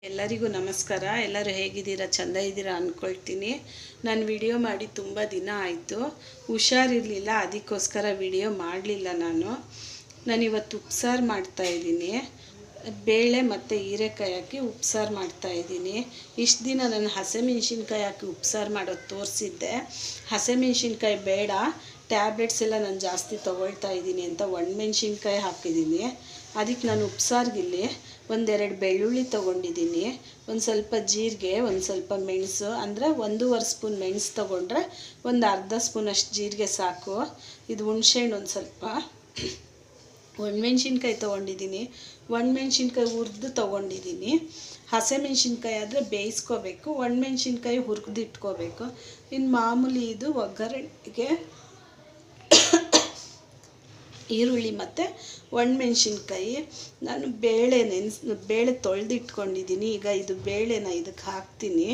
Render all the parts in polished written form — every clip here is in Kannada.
ಎಲ್ಲರಿಗೂ ನಮಸ್ಕಾರ. ಎಲ್ಲರೂ ಹೇಗಿದ್ದೀರಾ? ಚಂದ ಇದ್ದೀರಾ ಅಂದ್ಕೊಳ್ತೀನಿ. ನಾನು ವಿಡಿಯೋ ಮಾಡಿ ತುಂಬ ದಿನ ಆಯಿತು, ಹುಷಾರಿರಲಿಲ್ಲ, ಅದಕ್ಕೋಸ್ಕರ ವಿಡಿಯೋ ಮಾಡಲಿಲ್ಲ. ನಾನಿವತ್ತು ಉಪ್ಸಾರು ಮಾಡ್ತಾಯಿದ್ದೀನಿ. ಬೇಳೆ ಮತ್ತು ಹೀರೆಕಾಯಿ ಹಾಕಿ ಉಪ್ಸಾರು ಮಾಡ್ತಾಯಿದ್ದೀನಿ. ಇಷ್ಟು ದಿನ ನಾನು ಹಸಿಮೆಣ್ಸಿನ್ಕಾಯಿ ಹಾಕಿ ಉಪ್ಸಾರು ಮಾಡೋದು ತೋರಿಸಿದ್ದೆ. ಹಸಿಮೆಣ್ಸಿನ್ಕಾಯಿ ಬೇಡ, ಟ್ಯಾಬ್ಲೆಟ್ಸ್ ಎಲ್ಲ ನಾನು ಜಾಸ್ತಿ ತೊಗೊಳ್ತಾ ಇದ್ದೀನಿ ಅಂತ ಒಣಮೆಣ್ಸಿನ್ಕಾಯಿ ಹಾಕಿದ್ದೀನಿ. ಅದಕ್ಕೆ ನಾನು ಉಪ್ಸಾರಿಗಿಲ್ಲಿ ಒಂದೆರಡು ಬೆಳ್ಳುಳ್ಳಿ ತೊಗೊಂಡಿದ್ದೀನಿ, ಒಂದು ಸ್ವಲ್ಪ ಜೀರಿಗೆ, ಒಂದು ಸ್ವಲ್ಪ ಮೆಣಸು, ಅಂದರೆ 1.5 ಸ್ಪೂನ್ ಮೆಣಸು ತೊಗೊಂಡ್ರೆ ಒಂದು ಅರ್ಧ ಸ್ಪೂನಷ್ಟು ಜೀರಿಗೆ ಸಾಕು. ಇದು ಹುಣಸೆಹಣ್ಣು ಒಂದು ಸ್ವಲ್ಪ, ಒಣಮೆಣ್ಸಿನ್ಕಾಯಿ ತೊಗೊಂಡಿದ್ದೀನಿ. ಒಣಮೆಣ್ಸಿನ್ಕಾಯಿ ಹುರಿದು ತೊಗೊಂಡಿದ್ದೀನಿ. ಹಸಿಮೆಣ್ಸಿನ್ಕಾಯಿ ಆದರೆ ಬೇಯಿಸ್ಕೋಬೇಕು, ಒಣಮೆಣ್ಸಿನ್ಕಾಯಿ ಹುರಿದು ಇಟ್ಕೋಬೇಕು. ಇನ್ನು ಮಾಮೂಲಿ ಇದು ಒಗ್ಗರಣೆಗೆ ಈರುಳ್ಳಿ ಮತ್ತು ಒಣಮೆಣ್ಸಿನ್ಕಾಯಿ. ನಾನು ಬೇಳೆ ತೊಳೆದಿಟ್ಕೊಂಡಿದ್ದೀನಿ. ಈಗ ಇದು ಬೇಳೆನ ಇದಕ್ಕೆ ಹಾಕ್ತೀನಿ.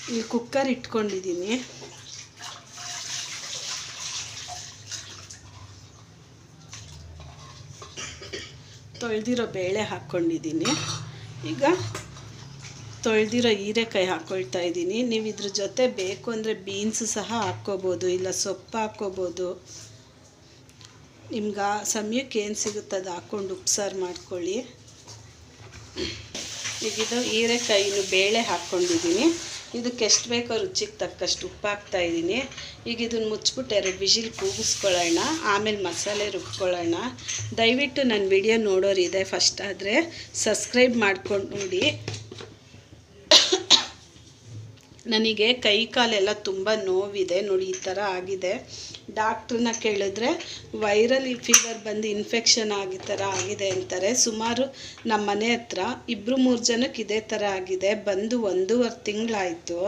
ಇಲ್ಲಿ ಕುಕ್ಕರ್ ಇಟ್ಕೊಂಡಿದ್ದೀನಿ. ತೊಳೆದಿರೋ ಬೇಳೆ ಹಾಕ್ಕೊಂಡಿದ್ದೀನಿ. ಈಗ ತೊಳೆದಿರೋ ಹೀರೆಕಾಯಿ ಹಾಕ್ಕೊಳ್ತಾ ಇದ್ದೀನಿ. ನೀವು ಇದ್ರ ಜೊತೆ ಬೇಕು ಅಂದರೆ ಬೀನ್ಸು ಸಹ ಹಾಕ್ಕೋಬೋದು, ಇಲ್ಲ ಸೊಪ್ಪು ಹಾಕ್ಕೋಬೋದು. ನಿಮ್ಗೆ ಆ ಸಮಯಕ್ಕೆ ಏನು ಸಿಗುತ್ತೆ ಅದು ಹಾಕ್ಕೊಂಡು ಉಪ್ಸಾರು ಮಾಡ್ಕೊಳ್ಳಿ. ಈಗಿದು ಹೀರೆಕಾಯಿನ ಬೇಳೆ ಹಾಕ್ಕೊಂಡಿದ್ದೀನಿ. ಇದಕ್ಕೆ ಎಷ್ಟು ಬೇಕೋ ರುಚಿಗೆ ತಕ್ಕಷ್ಟು ಉಪ್ಪು ಹಾಕ್ತಾಯಿದ್ದೀನಿ. ಈಗ ಇದನ್ನು ಮುಚ್ಚಿಬಿಟ್ಟು 2 ವಿಷಿಲ್ ಕೂಗಿಸ್ಕೊಳ್ಳೋಣ, ಆಮೇಲೆ ಮಸಾಲೆ ರುಬ್ಕೊಳ್ಳೋಣ. ದಯವಿಟ್ಟು ನನ್ನ ವಿಡಿಯೋ ನೋಡೋರಿದೆ ಫಸ್ಟ್ ಆದರೆ ಸಬ್ಸ್ಕ್ರೈಬ್ ಮಾಡ್ಕೊಂಡು ನೋಡಿ. ನನಗೆ ಕೈ ಕಾಲೆಲ್ಲ ತುಂಬ ನೋವಿದೆ ನೋಡಿ, ಈ ಥರ ಆಗಿದೆ. ಡಾಕ್ಟ್ರನ್ನ ಕೇಳಿದ್ರೆ ವೈರಲ್ ಫೀವರ್ ಬಂದು ಇನ್ಫೆಕ್ಷನ್ ಆಗಿ ಥರ ಆಗಿದೆ ಅಂತಾರೆ. ಸುಮಾರು ನಮ್ಮ ಮನೆ ಹತ್ರ 2-3 ಜನಕ್ಕೆ ಇದೇ ಥರ ಆಗಿದೆ. ಬಂದು 1.5 ತಿಂಗಳಾಯಿತು.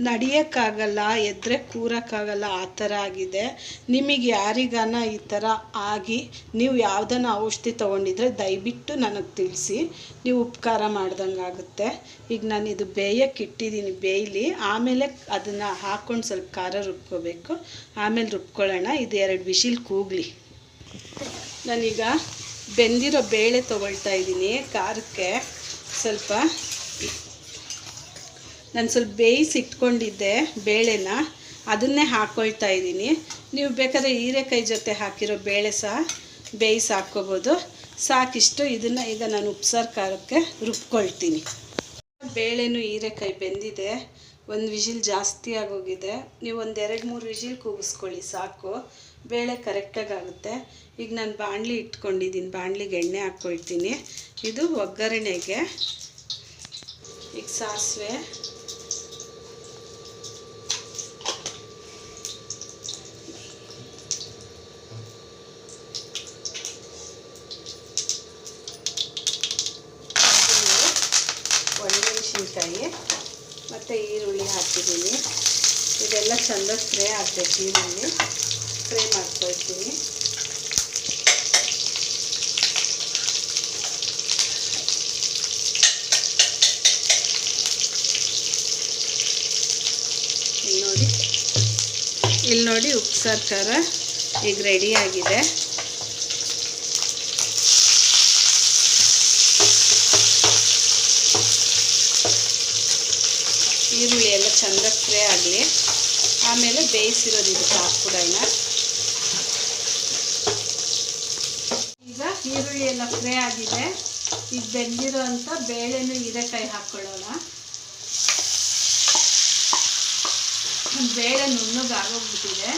ನಡೆಯೋಕ್ಕಾಗಲ್ಲ, ಎದ್ರೆ ಕೂರೋಕ್ಕಾಗಲ್ಲ, ಆ ಥರ ಆಗಿದೆ. ನಿಮಗೆ ಯಾರಿಗಾನ ಈ ಥರ ಆಗಿ ನೀವು ಯಾವುದನ್ನ ಔಷಧಿ ತೊಗೊಂಡಿದ್ರೆ ದಯವಿಟ್ಟು ನನಗೆ ತಿಳಿಸಿ, ನೀವು ಉಪಕಾರ ಮಾಡ್ದಂಗೆ ಆಗುತ್ತೆ. ಈಗ ನಾನು ಇದು ಬೇಯಕ್ಕೆ ಇಟ್ಟಿದ್ದೀನಿ, ಬೇಯಲಿ, ಆಮೇಲೆ ಅದನ್ನು ಹಾಕ್ಕೊಂಡು ಸ್ವಲ್ಪ ಖಾರ ರುಬ್ಕೋಬೇಕು, ಆಮೇಲೆ ರುಬ್ಕೊಳ್ಳೋಣ. ಇದು 2 ವಿಷಿಲ್ ಕೂಗಲಿ. ನಾನೀಗ ಬೆಂದಿರೋ ಬೇಳೆ ತೊಗೊಳ್ತಾ ಇದ್ದೀನಿ. ಖಾರಕ್ಕೆ ನಾನು ಸ್ವಲ್ಪ ಬೇಯಿಸಿ ಇಟ್ಕೊಂಡಿದ್ದೆ ಬೇಳೆನ, ಅದನ್ನೇ ಹಾಕ್ಕೊಳ್ತಾ ಇದ್ದೀನಿ. ನೀವು ಬೇಕಾದ್ರೆ ಹೀರೆಕಾಯಿ ಜೊತೆ ಹಾಕಿರೋ ಬೇಳೆ ಸಹ ಬೇಯಿಸಿ ಹಾಕ್ಕೋಬೋದು. ಸಾಕಿಷ್ಟು. ಇದನ್ನು ಈಗ ನಾನು ಉಪ್ಸಾರು ಖಾರಕ್ಕೆ ರುಬ್ಕೊಳ್ತೀನಿ. ಬೇಳೆನೂ ಹೀರೆಕಾಯಿ ಬೆಂದಿದೆ. 1 ವಿಷಿಲ್ ಜಾಸ್ತಿ ಆಗೋಗಿದೆ. ನೀವು ಒಂದು 2-3 ವಿಷಿಲ್ ಕೂಗಿಸ್ಕೊಳ್ಳಿ ಸಾಕು, ಬೇಳೆ ಕರೆಕ್ಟಾಗಿ ಆಗುತ್ತೆ. ಈಗ ನಾನು ಬಾಣಲಿ ಇಟ್ಕೊಂಡಿದ್ದೀನಿ, ಬಾಣಲಿಗೆ ಎಣ್ಣೆ ಹಾಕ್ಕೊಳ್ತೀನಿ. ಇದು ಒಗ್ಗರಣೆಗೆ. ಈಗ ಸಾಸಿವೆ, ಒಣಮೆಣ್ಸಿನ್ಕಾಯಿ ಮತ್ತು ಈರುಳ್ಳಿ ಹಾಕಿದ್ದೀನಿ. ಇದೆಲ್ಲ ಚೆಂದ ಫ್ರೈ ಆಗಬೇಕು. ಈರುಳ್ಳಿ ಫ್ರೈ ಮಾಡ್ಕೊಳ್ತೀನಿ. ಇಲ್ಲಿ ನೋಡಿ ಉಪ್ಸಾರು ಖಾರ ಈಗ ರೆಡಿಯಾಗಿದೆ. ಈರುಳ್ಳಿ ಎಲ್ಲ ಚೆಂದ ಫ್ರೈ ಆಗಲಿ, ಆಮೇಲೆ ಬೇಯಿಸಿರೋದು ಇದಕ್ಕೆ ಹಾಕ್ಬಿಡೋಣ. ಈಗ ಈರುಳ್ಳಿ ಎಲ್ಲ ಫ್ರೈ ಆಗಿದೆ. ಈಗ ಬೆಂದಿರೋ ಅಂಥ ಬೇಳೆನೂ ಹೀರೆಕಾಯಿ ಹಾಕ್ಕೊಳ್ಳೋಣ. ಬೇಳೆ ನುಣ್ಣಗಾಗೋಗ್ಬಿಟ್ಟಿದೆ.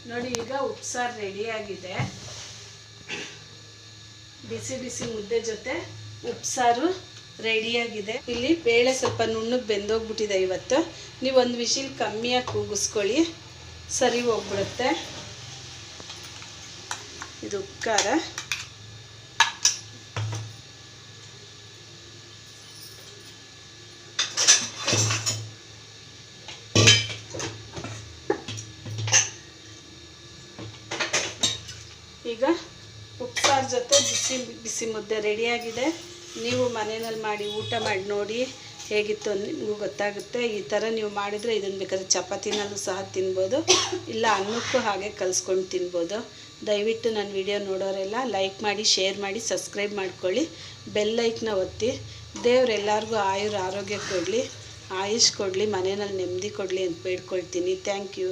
ನೋಡಿ ಈಗ ಉಪ್ಸಾರು ರೆಡಿಯಾಗಿದೆ. ಬಿಸಿ ಬಿಸಿ ಮುದ್ದೆ ಜೊತೆ ಉಪ್ಸಾರು ರೆಡಿಯಾಗಿದೆ. ಇಲ್ಲಿ ಬೇಳೆ ಸ್ವಲ್ಪ ನುಣ್ಣಗೆ ಬೆಂದೋಗ್ಬಿಟ್ಟಿದೆ. ಇವತ್ತು ನೀವು 1 ವಿಷಿಲ್ ಕಮ್ಮಿಯಾಗಿ ಕೂಗಿಸ್ಕೊಳ್ಳಿ, ಸರಿ ಹೋಗ್ಬಿಡುತ್ತೆ. ಇದು ಖಾರ, ಈಗ ಉಪ್ಸಾರು ಜೊತೆ ಬಿಸಿ ಬಿಸಿ ಮುದ್ದೆ ರೆಡಿಯಾಗಿದೆ. ನೀವು ಮನೆಯಲ್ಲಿ ಮಾಡಿ ಊಟ ಮಾಡಿ ನೋಡಿ ಹೇಗಿತ್ತು ನಿಮಗೂ ಗೊತ್ತಾಗುತ್ತೆ. ಈ ಥರ ನೀವು ಮಾಡಿದರೆ ಇದನ್ನು ಬೇಕಾದ್ರೆ ಚಪಾತಿನಲ್ಲೂ ಸಹ ತಿನ್ಬೋದು, ಇಲ್ಲ ಅನ್ನಕ್ಕೂ ಹಾಗೆ ಕಲಿಸ್ಕೊಂಡು ತಿನ್ಬೋದು. ದಯವಿಟ್ಟು ನನ್ನ ವಿಡಿಯೋ ನೋಡೋರೆಲ್ಲ ಲೈಕ್ ಮಾಡಿ, ಶೇರ್ ಮಾಡಿ, ಸಬ್ಸ್ಕ್ರೈಬ್ ಮಾಡ್ಕೊಳ್ಳಿ, ಬೆಲ್ ಐಕ್ನ ಒತ್ತಿ. ದೇವರೆಲ್ಲರಿಗೂ ಆಯುರ ಆರೋಗ್ಯ ಕೊಡಲಿ, ಆಯುಷ್ ಕೊಡಲಿ, ಮನೆಯಲ್ಲಿ ನೆಮ್ಮದಿ ಕೊಡಲಿ ಅಂತ ಬೇಡ್ಕೊಳ್ತೀನಿ. Thank you.